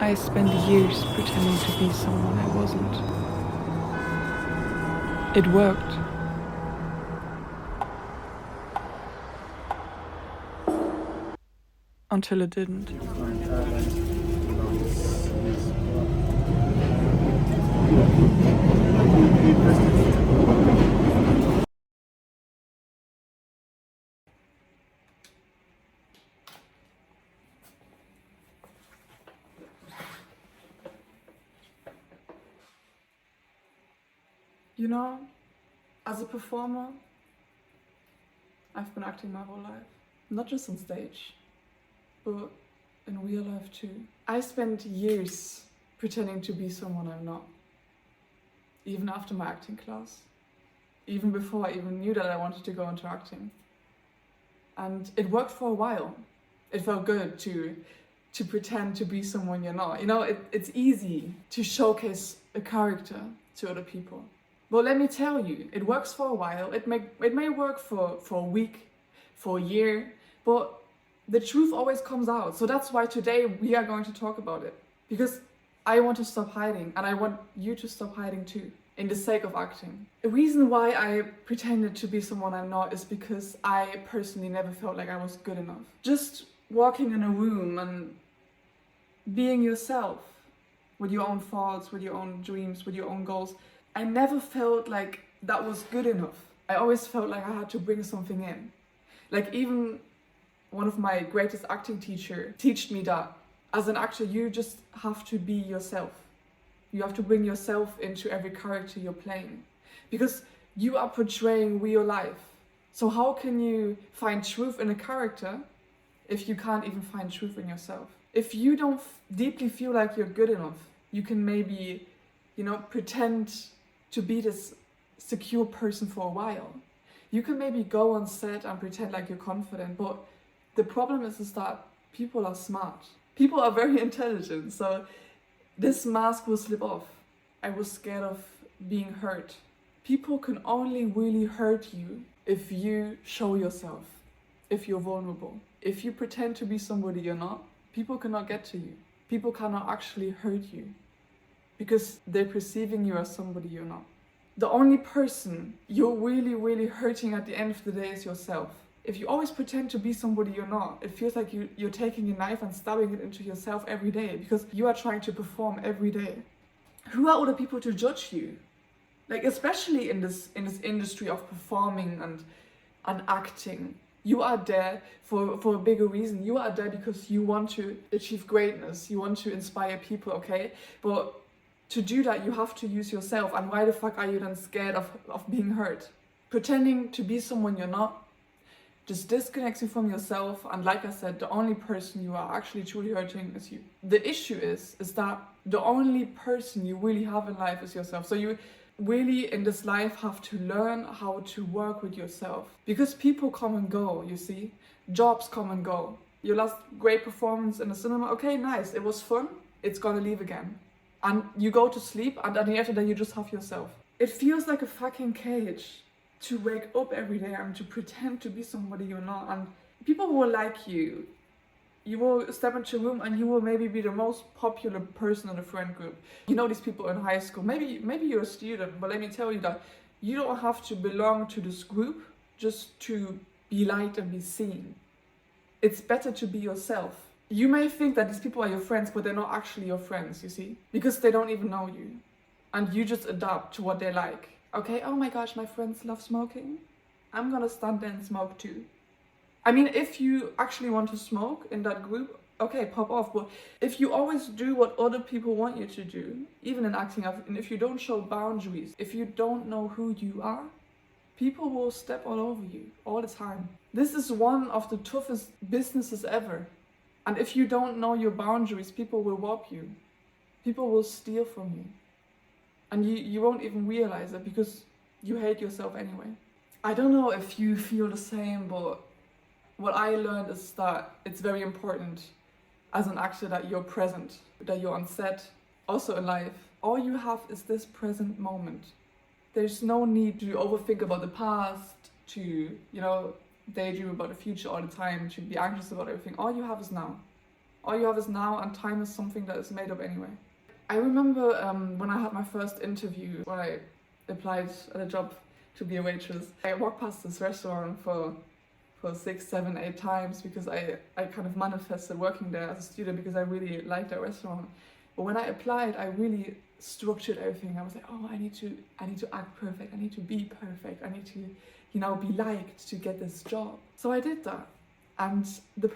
I spent years pretending to be someone I wasn't. It worked. Until it didn't. You know, as a performer, I've been acting my whole life. Not just on stage, but in real life too. I spent years pretending to be someone I'm not. Even after my acting class. Even before I even knew that I wanted to go into acting. And it worked for a while. It felt good to pretend to be someone you're not. You know, it's easy to showcase a character to other people. But let me tell you, it works for a while. It may work for a week, for a year, but the truth always comes out. So that's why today we are going to talk about it. Because I want to stop hiding, and I want you to stop hiding too, in the sake of acting. The reason why I pretended to be someone I'm not is because I personally never felt like I was good enough. Just walking in a room and being yourself, with your own thoughts, with your own dreams, with your own goals, I never felt like that was good enough. I always felt like I had to bring something in. Like even one of my greatest acting teachers taught me that as an actor, you just have to be yourself. You have to bring yourself into every character you're playing, because you are portraying real life. So how can you find truth in a character if you can't even find truth in yourself? If you don't deeply feel like you're good enough, you can maybe, pretend to be this secure person for a while. You can maybe go on set and pretend like you're confident, but the problem is that people are smart. People are very intelligent, so this mask will slip off. I was scared of being hurt. People can only really hurt you if you show yourself, if you're vulnerable. If you pretend to be somebody you're not, people cannot get to you. People cannot actually hurt you because they're perceiving you as somebody you're not. The only person you're really, really hurting at the end of the day is yourself. If you always pretend to be somebody you're not, it feels like you're taking a knife and stabbing it into yourself every day because you are trying to perform every day. Who are other people to judge you? Like, especially in this industry of performing and acting, you are there for a bigger reason. You are there because you want to achieve greatness. You want to inspire people, okay? But to do that, you have to use yourself. And why the fuck are you then scared of being hurt? Pretending to be someone you're not just disconnects you from yourself, and like I said, the only person you are actually truly hurting is you. The issue is that the only person you really have in life is yourself. So you really in this life have to learn how to work with yourself, because people come and go, you see. Jobs come and go. Your last great performance in the cinema, okay, nice, it was fun, it's gonna leave again. And you go to sleep, and at the end of the day you just have yourself. It feels like a fucking cage to wake up every day and to pretend to be somebody you're not, and people will like you. You will step into a room and you will maybe be the most popular person in the friend group. You know these people in high school, maybe you're a student, but let me tell you that you don't have to belong to this group just to be liked and be seen. It's better to be yourself. You may think that these people are your friends, but they're not actually your friends, you see? Because they don't even know you. And you just adapt to what they like. Okay, oh my gosh, my friends love smoking. I'm gonna stand there and smoke too. I mean, if you actually want to smoke in that group, okay, pop off. But if you always do what other people want you to do, even in acting, and if you don't show boundaries, if you don't know who you are, people will step all over you all the time. This is one of the toughest businesses ever. And if you don't know your boundaries, people will rob you. People will steal from you. And you won't even realize it because you hate yourself anyway. I don't know if you feel the same, but what I learned is that it's very important as an actor that you're present, that you're on set, also in life. All you have is this present moment. There's no need to overthink about the past, to, daydream about the future all the time, to be anxious about everything. All you have is now. All you have is now, and time is something that is made up anyway. I remember when I had my first interview, when I applied at a job to be a waitress. I walked past this restaurant for 6, 7, 8 times because I kind of manifested working there as a student because I really liked that restaurant. But when I applied, I really structured everything. I was like, oh, I need to act perfect. I need to be perfect. I need to, be liked to get this job. So I did that. And the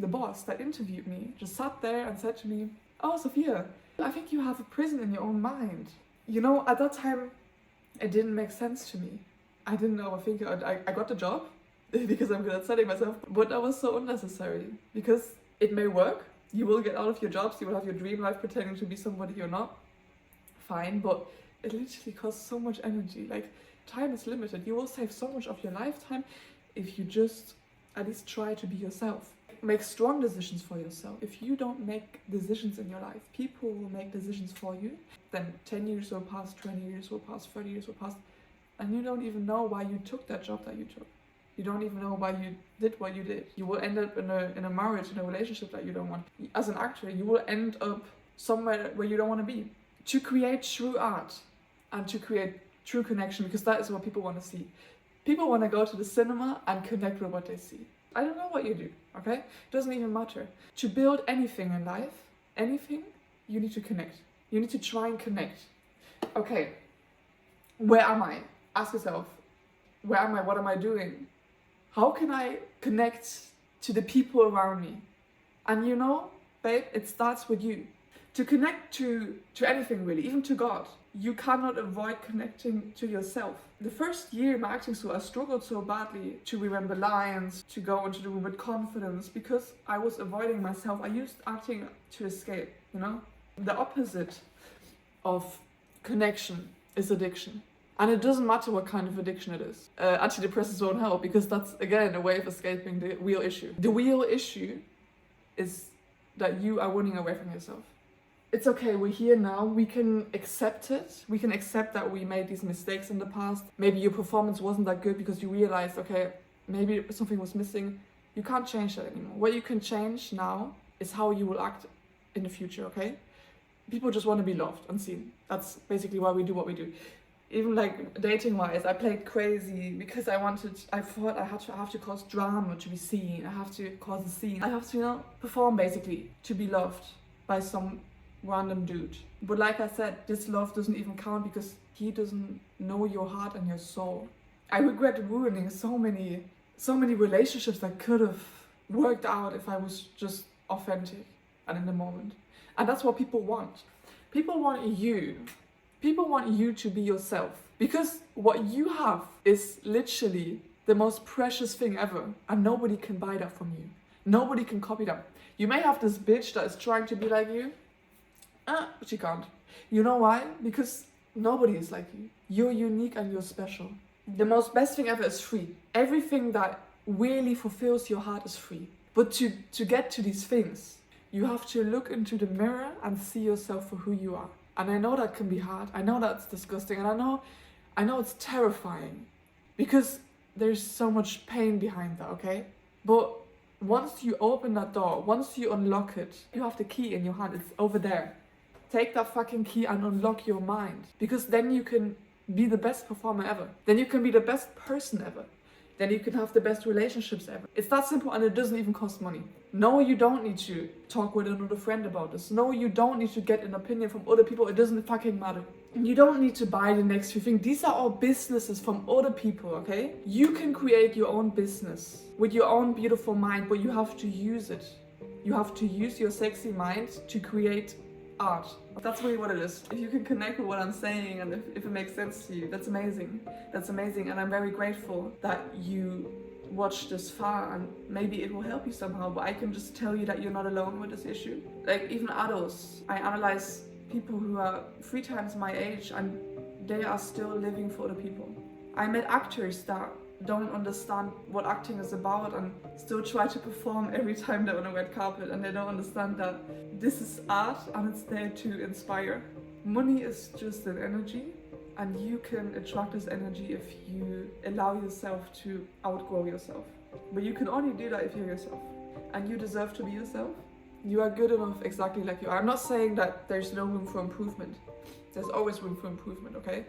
boss that interviewed me, just sat there and said to me, oh, Sophia, I think you have a prison in your own mind. At that time, it didn't make sense to me. I didn't know. I think I got the job because I'm good at selling myself, but that was so unnecessary because it may work. You will get out of your jobs. You will have your dream life pretending to be somebody you're not. Fine, but it literally costs so much energy. Like, time is limited. You will save so much of your lifetime if you just at least try to be yourself. Make strong decisions for yourself. If you don't make decisions in your life, people will make decisions for you. Then 10 years will pass, 20 years will pass, 30 years will pass, and you don't even know why you took that job that you took. You don't even know why you did what you did. You will end up in a marriage, in a relationship that you don't want. As an actor, you will end up somewhere where you don't want to be. To create true art and to create true connection, because that is what people want to see. People want to go to the cinema and connect with what they see. I don't know what you do, okay? It doesn't even matter. To build anything in life, you need to connect. You need to try and connect. Okay, where am I? Ask yourself, where am I? What am I doing? How can I connect to the people around me? And babe, it starts with you. To connect to anything really, even to God, you cannot avoid connecting to yourself. The first year in my acting school, I struggled so badly to remember lines, to go into the room with confidence, because I was avoiding myself. I used acting to escape, The opposite of connection is addiction. And it doesn't matter what kind of addiction it is. Antidepressants won't help, because that's, again, a way of escaping the real issue. The real issue is that you are running away from yourself. It's okay, we're here now, we can accept it. We can accept that we made these mistakes in the past. Maybe your performance wasn't that good because you realized, okay, maybe something was missing. You can't change that anymore. What you can change now is how you will act in the future, okay? People just want to be loved and seen. That's basically why we do what we do. Even like dating-wise, I played crazy because I thought I have to cause drama to be seen. I have to cause a scene. I have to, perform basically to be loved by some random dude. But like I said, this love doesn't even count because he doesn't know your heart and your soul. I regret ruining so many relationships that could have worked out if I was just authentic and in the moment. And that's what people want. People want you to be yourself, because what you have is literally the most precious thing ever, and nobody can buy that from you. Nobody can copy that. You may have this bitch that is trying to be like you, but she can't. You know why? Because nobody is like you. You're unique and you're special. The most best thing ever is free. Everything that really fulfills your heart is free. But to get to these things, you have to look into the mirror and see yourself for who you are. And I know that can be hard. I know that's disgusting. And I know it's terrifying, because there's so much pain behind that, okay? But once you open that door, once you unlock it, you have the key in your hand. It's over there. Take that fucking key and unlock your mind, because then you can be the best performer ever. Then you can be the best person ever. Then you can have the best relationships ever. It's that simple, and it doesn't even cost money. No, you don't need to talk with another friend about this. No, you don't need to get an opinion from other people. It doesn't fucking matter. You don't need to buy the next few things. These are all businesses from other people, okay? You can create your own business with your own beautiful mind, but you have to use it. You have to use your sexy mind to create art. That's really what it is. If you can connect with what I'm saying, and if it makes sense to you, that's amazing. That's amazing, and I'm very grateful that you watched this far, and maybe it will help you somehow. But I can just tell you that you're not alone with this issue. Like, even adults, I analyze people who are 3 times my age, and they are still living for other people. I met actors that don't understand what acting is about and still try to perform every time they're on a red carpet, and they don't understand that this is art and it's there to inspire. Money is just an energy, and you can attract this energy if you allow yourself to outgrow yourself. But you can only do that if you're yourself, and you deserve to be yourself, You are good enough exactly like you are. I'm not saying that there's no room for improvement. There's always room for improvement, okay?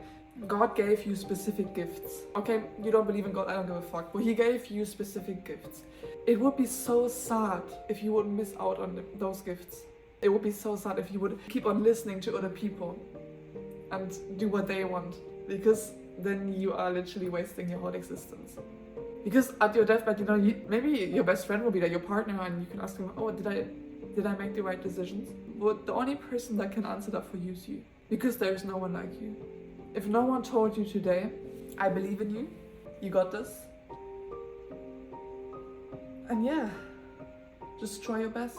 God gave you specific gifts. Okay, you don't believe in God, I don't give a fuck. But he gave you specific gifts. It would be so sad if you would miss out on those gifts. It would be so sad if you would keep on listening to other people and do what they want. Because then you are literally wasting your whole existence. Because at your deathbed, you know, maybe your best friend will be there, your partner, and you can ask him, oh, did I make the right decisions? But the only person that can answer that for you is you. Because there is no one like you. If no one told you today, I believe in you, you got this. And yeah, just try your best.